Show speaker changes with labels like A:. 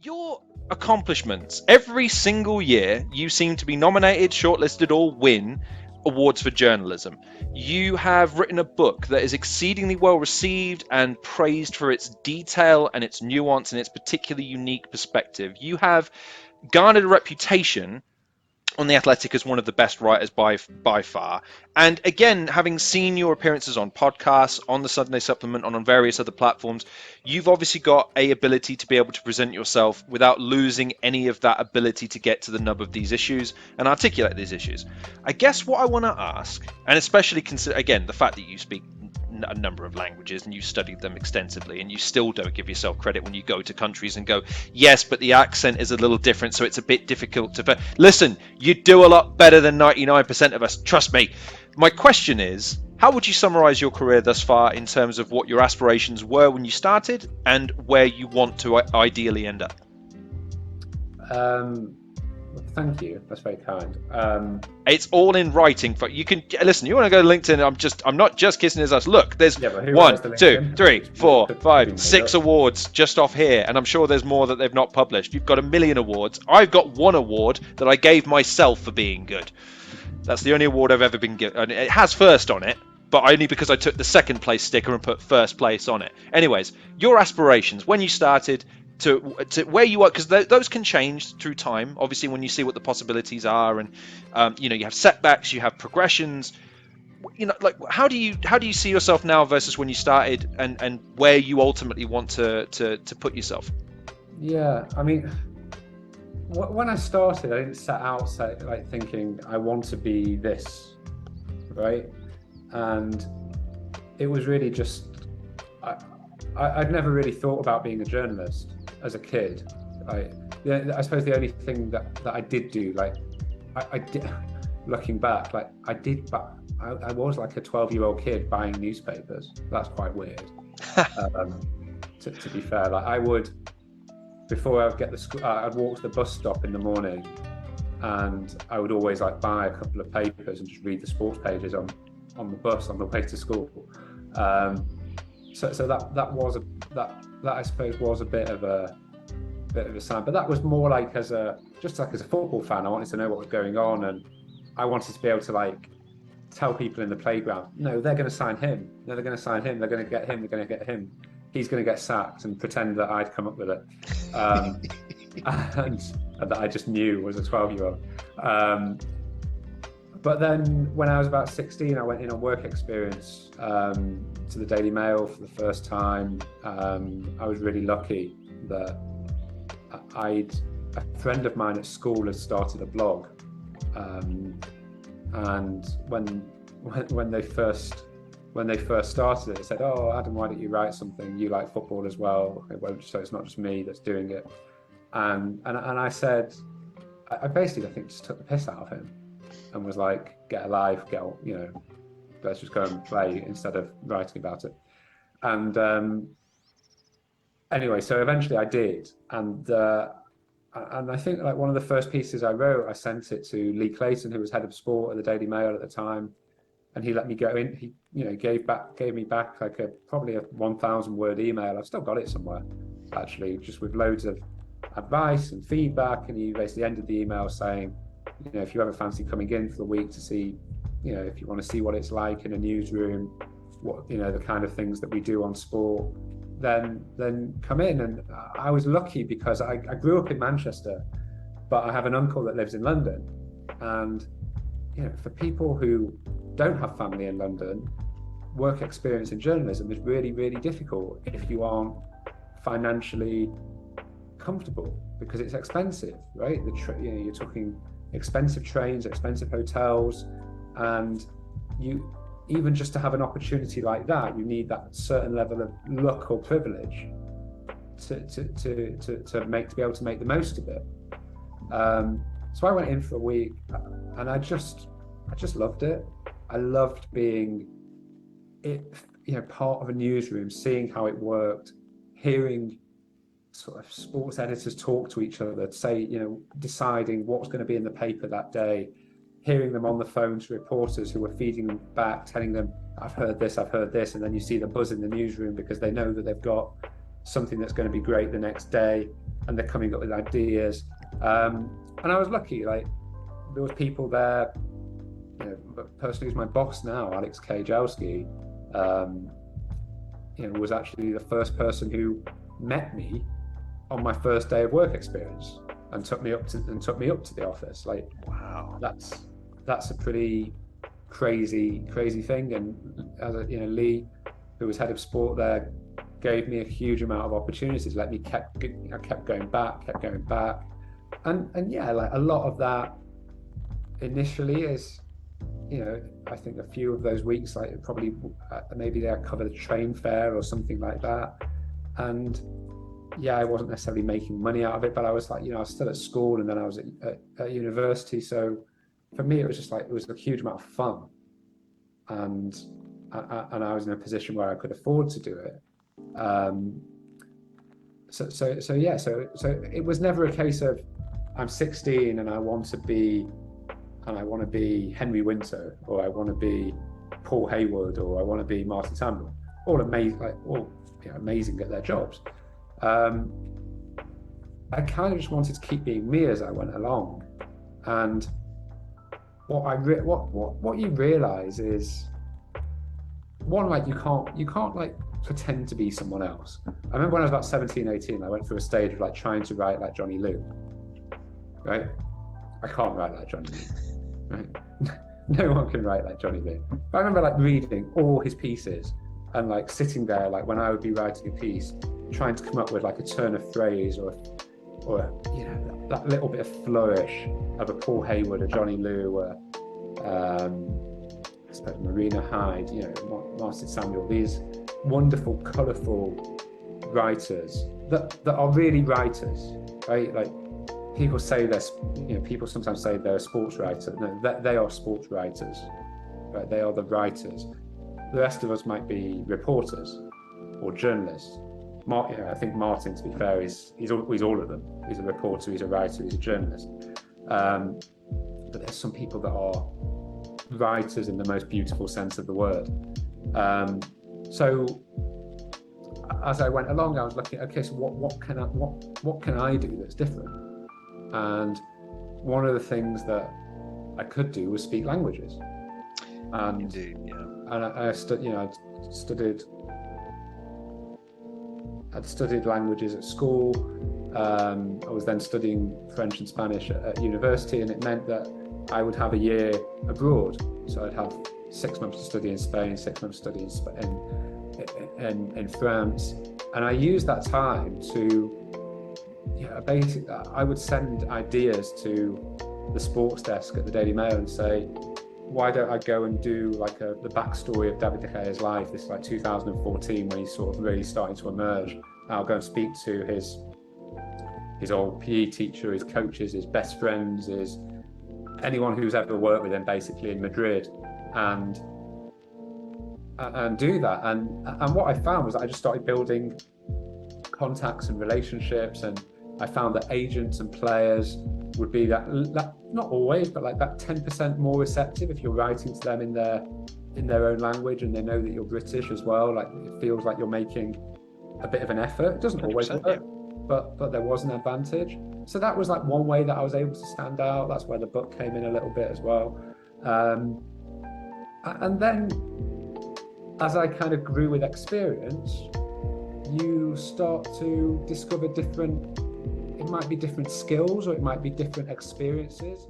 A: Your accomplishments, every single year, you seem to be nominated, shortlisted, or win awards for journalism. You have written a book that is exceedingly well received and praised for its detail and its nuance and its particularly unique perspective. You have garnered a reputation on The Athletic as one of the best writers by far. And again, having seen your appearances on podcasts, on the Sunday Supplement, on various other platforms, you've obviously got a ability to be able to present yourself without losing any of that ability to get to the nub of these issues and articulate these issues. I guess what I want to ask, and especially consider again the fact that you speak a number of languages and you've studied them extensively, and you still don't give yourself credit when you go to countries and go, yes, but the accent is a little different, so it's a bit difficult to. Listen, you do a lot better than 99% of us, trust me. My question is, how would you summarize your career thus far in terms of what your aspirations were when you started and where you want to ideally end up?
B: Thank you. That's very kind.
A: It's all in writing. You can listen. You want to go to LinkedIn? I'm not just kissing his ass. Look, there's 1, 2, 3, 4, 5, 6 awards just off here, and I'm sure there's more that they've not published. You've got 1 million awards. I've got 1 award that I gave myself for being good. That's the only award I've ever been given, and it has first on it, but only because I took the second place sticker and put first place on it. Anyways, your aspirations when you started. To where you are, because those can change through time. Obviously, when you see what the possibilities are, and you have setbacks, you have progressions. Like how do you see yourself now versus when you started, and where you ultimately want to put yourself?
B: Yeah, I mean, when I started, I didn't set out like thinking I want to be this, right? And it was really just I'd never really thought about being a journalist as a kid. I suppose the only thing that I did do, like I did, looking back, like I was like a 12-year-old kid buying newspapers. That's quite weird. To be fair, like I would, before I would get the school, I'd walk to the bus stop in the morning, and I would always like buy a couple of papers and just read the sports pages on the bus on the way to school. So that I suppose was a bit of a sign, but that was more like as a football fan. I wanted to know what was going on, and I wanted to be able to like tell people in the playground, no, they're going to sign him. No, they're going to sign him. They're going to get him. They're going to get him. He's going to get sacked, and pretend that I'd come up with it, and that I just knew was a 12-year-old. But then when I was about 16, I went in on work experience to the Daily Mail for the first time. I was really lucky that a friend of mine at school had started a blog. And when they first started it, they said, "Oh, Adam, why don't you write something? You like football as well. So it's not just me that's doing it." And I said, I basically, I think, just took the piss out of him. And was like, get a life, let's just go and play instead of writing about it. And anyway, so eventually I did. And I think like one of the first pieces I wrote, I sent it to Lee Clayton, who was head of sport at the Daily Mail at the time. And he let me go in. He, gave me back like probably a 1,000-word email. I've still got it somewhere, actually, just with loads of advice and feedback. And he basically ended the email saying, if you ever fancy coming in for the week to see, if you want to see what it's like in a newsroom, what, the kind of things that we do on sport, then come in. And I was lucky because I grew up in Manchester, but I have an uncle that lives in London. And, for people who don't have family in London, work experience in journalism is really, really difficult if you aren't financially comfortable, because it's expensive, right? You're talking expensive trains, expensive hotels, and you even just to have an opportunity like that, you need that certain level of luck or privilege to be able to make the most of it. So I went in for a week, and I just loved it. I loved being part of a newsroom, seeing how it worked, hearing sort of sports editors talk to each other, say, deciding what was going to be in the paper that day, hearing them on the phone to reporters who were feeding them back, telling them I've heard this, and then you see the buzz in the newsroom because they know that they've got something that's going to be great the next day, and they're coming up with ideas. And I was lucky, like there was people there, you know, the person who's my boss now, Alex Kajowski, you know, was actually the first person who met me on my first day of work experience and took me up to the office. Like,
A: wow,
B: that's a pretty crazy thing. And as a, you know, Lee, who was head of sport there, gave me a huge amount of opportunities. I kept going back, and yeah, like a lot of that initially is, you know, I think a few of those weeks, like probably maybe I covered a train fare or something like that, and yeah, I wasn't necessarily making money out of it, but I was like, you know, I was still at school, and then I was at university, so for me it was just like, it was a huge amount of fun, and I was in a position where I could afford to do it. So it was never a case of I'm 16 and I want to be Henry Winter, or I want to be Paul Hayward, or I want to be Martin Samuel, all amazing, like all, you know, amazing at their jobs. I kind of just wanted to keep being me as I went along, and what you realize is, one, like you can't like pretend to be someone else. I remember when I was about 17, 18, I went through a stage of like trying to write like Johnny Liu, right? I can't write like Johnny Liu, right? No one can write like Johnny Liu. But I remember like reading all his pieces and like sitting there, like when I would be writing a piece, trying to come up with like a turn of phrase or you know, that little bit of flourish of a Paul Hayward, a Johnny Liu, I suppose Marina Hyde, you know, Martin Samuel, these wonderful, colourful writers that are really writers, right? Like people say you know, people sometimes say they're a sports writer. No, they are sports writers, right? They are the writers. The rest of us might be reporters or journalists. You know, I think Martin, to be fair, he's all of them. He's a reporter, he's a writer, he's a journalist. But there's some people that are writers in the most beautiful sense of the word. So as I went along, I was looking, okay, so what can I do that's different? And one of the things that I could do was speak languages. And
A: indeed, yeah.
B: And I'd studied languages at school. I was then studying French and Spanish at university, and it meant that I would have a year abroad. So I'd have 6 months to study in Spain, 6 months to study in France. And I used that time to, basically, I would send ideas to the sports desk at the Daily Mail and say, why don't I go and do like the backstory of David De Gea's life? This is like 2014 when he's sort of really starting to emerge. I'll go and speak to his old PE teacher, his coaches, his best friends, anyone who's ever worked with him basically in Madrid, and do that. And what I found was that I just started building contacts and relationships, and I found that agents and players would be that not always, but like that 10% more receptive if you're writing to them in their own language, and they know that you're British as well. Like it feels like you're making a bit of an effort. It doesn't always work, yeah. But there was an advantage. So that was like one way that I was able to stand out. That's where the book came in a little bit as well. And then as I kind of grew with experience, you start to discover it might be different skills, or it might be different experiences.